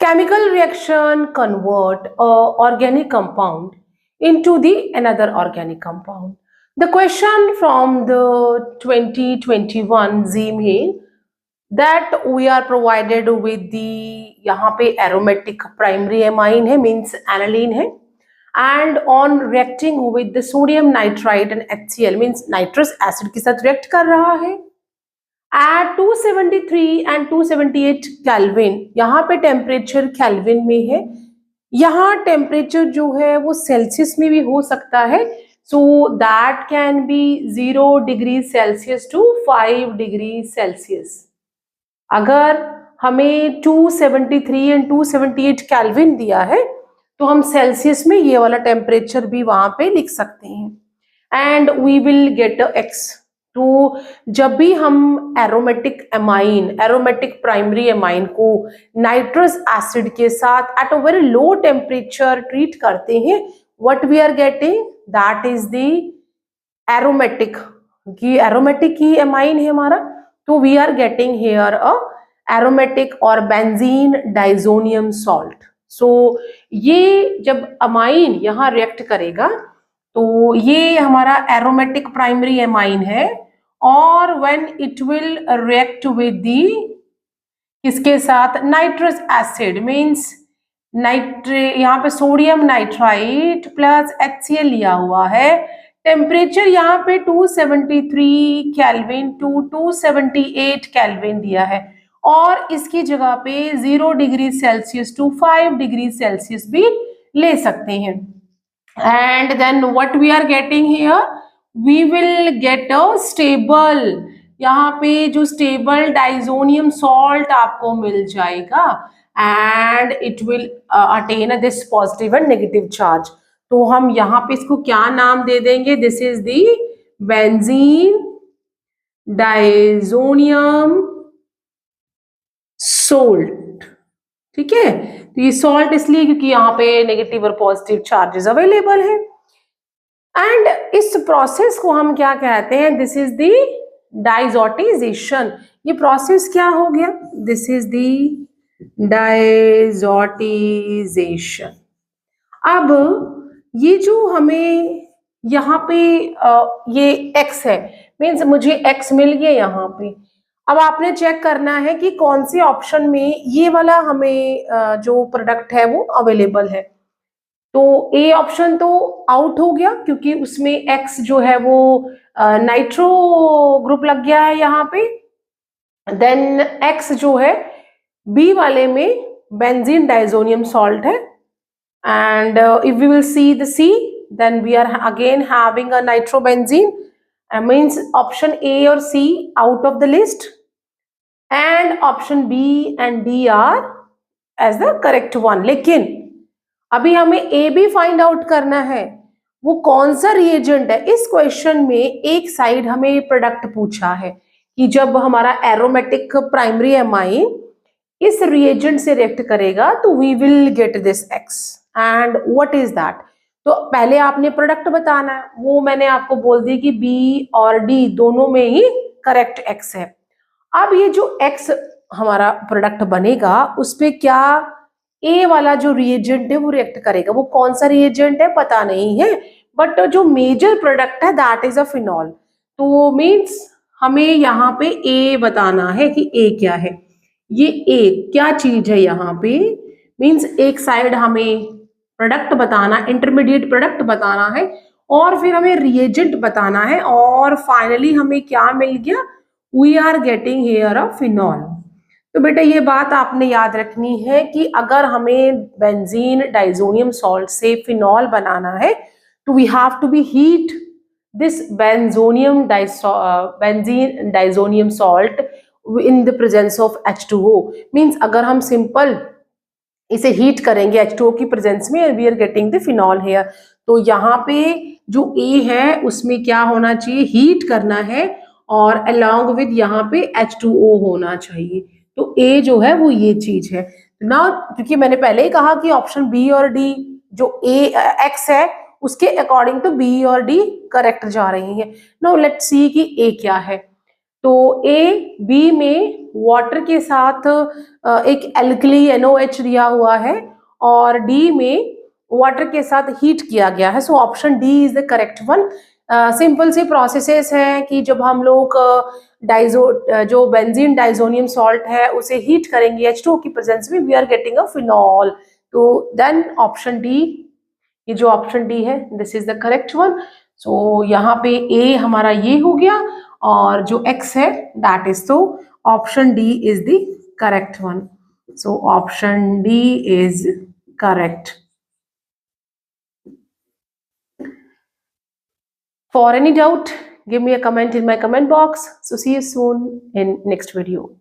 Chemical reaction convert a organic compound into the another organic compound. The question from the 2021 ZEAM है that we are provided with the यहाँ पे aromatic primary amine है means aniline है, and on reacting with the sodium nitrite and HCl means nitrous acid के साथ react कर रहा है at 273 and 278 केल्विन। यहाँ पे टेम्परेचर केल्विन में है, यहाँ टेम्परेचर जो है वो सेल्सियस में भी हो सकता है, so that can be 0 degree Celsius to 5 degree Celsius. अगर हमें 273 एंड 278 केल्विन दिया है तो हम सेल्सियस में ये वाला टेम्परेचर भी वहां पे लिख सकते हैं and we will get X. तो जब भी हम aromatic amine, aromatic primary amine को नाइट्रस एसिड के साथ at a very low temperature treat करते हैं, what we are getting, that is the aromatic. कि एरोमेटिक ही एमाइन है हमारा, तो we are getting here a aromatic और बेंजीन डाइजोनियम सॉल्ट। सो ये जब अमाइन यहाँ रिएक्ट करेगा तो ये हमारा एरोमेटिक प्राइमरी एमाइन है, और when it will react with the किसके साथ, नाइट्रस एसिड मींस यहाँ पे सोडियम नाइट्राइट प्लस HCl लिया हुआ है। टेम्परेचर यहाँ पे 273 केल्विन टू 278 केल्विन दिया है, और इसकी जगह पे 0 degree Celsius to 5 degree Celsius भी ले सकते हैं। And then what we are getting here, we will get a stable, यहाँ पे जो स्टेबल डाइजोनियम सॉल्ट आपको मिल जाएगा and it will attain this positive and negative charge। तो हम यहाँ पे इसको क्या नाम दे देंगे, this is the benzene diazonium salt. ठीक है, तो ये सॉल्ट इसलिए क्योंकि यहाँ पे नेगेटिव और पॉजिटिव चार्जेस अवेलेबल है। एंड इस प्रोसेस को हम क्या कहते हैं, दिस इज द डाइजोटिजेशन। ये प्रोसेस क्या हो गया, दिस इज द डाइजोटिजेशन। अब ये जो हमें यहाँ पे ये x है, मीन्स मुझे x मिल गया यहाँ पे। अब आपने चेक करना है कि कौन से ऑप्शन में ये वाला हमें जो प्रोडक्ट है वो अवेलेबल है। तो ए ऑप्शन तो आउट हो गया क्योंकि उसमें एक्स जो है वो नाइट्रो ग्रुप लग गया है यहाँ पे। देन एक्स जो है बी वाले में बेंजीन डाइजोनियम सॉल्ट है, and if we will see the C then we are again having a nitrobenzene, means option A और C out of the list and option B and D are as the correct one. लेकिन अभी हमें ए भी find out करना है, वो कौन सा रिएजेंट है। इस क्वेश्चन में एक साइड हमें प्रोडक्ट पूछा है कि जब हमारा एरोमेटिक प्राइमरी एमाइन इस रिएजेंट से रिएक्ट करेगा तो we will get this X, and what is that. तो पहले आपने प्रोडक्ट बताना है, वो मैंने आपको बोल दी कि बी और डी दोनों में ही करेक्ट एक्स है। अब ये जो एक्स हमारा प्रोडक्ट बनेगा उस पे क्या ए वाला जो रिएजेंट है वो रिएक्ट करेगा, वो कौन सा रिएजेंट है पता नहीं है, बट जो मेजर प्रोडक्ट है दैट इज अ फिनॉल। तो मीन्स हमें यहाँ पे ए बताना है कि ए क्या है, ये ए क्या चीज है यहाँ पे। मीन्स एक साइड हमें प्रोडक्ट बताना, इंटरमीडिएट प्रोडक्ट बताना है, और फिर हमें रिएजेंट बताना है, और फाइनली हमें क्या मिल गया, we are getting here a phenol. तो बेटा ये बात आपने याद रखनी है कि अगर हमें बेंजीन डाइजोनियम सॉल्ट से फिनॉल बनाना है तो we have to be heat this benzene diazonium salt in the presence of H2O। Means अगर हम सिंपल इसे हीट करेंगे H2O की प्रेजेंस में, we are getting the phenol here. तो यहाँ पे जो ए है उसमें क्या होना चाहिए, हीट करना है, और अलोंग विद यहाँ पे H2O होना चाहिए। तो ए जो है वो ये चीज है ना, क्योंकि मैंने पहले ही कहा कि ऑप्शन बी और डी जो ए एक्स है उसके अकॉर्डिंग तो बी और डी करेक्ट जा रही है। नाउ लेट्स सी कि ए क्या है। तो ए बी में वाटर के साथ एक एल्कली NOH दिया हुआ है और डी में वाटर के साथ हीट किया गया है। So option D is the correct one. Simple सी प्रोसेसेस हैं कि जब हम लोग जो बेंजीन डाइजोनियम सॉल्ट है उसे हीट करेंगे H2O की प्रेजेंस में, we are getting a phenol. तो देन ऑप्शन डी, ये जो ऑप्शन डी है this is the correct one. So यहाँ पे ए हमारा ये हो गया और जो एक्स है दैट इज, तो option D is the correct one. So option D is correct. For any doubt, give me a comment in my comment box. So see you soon in next video.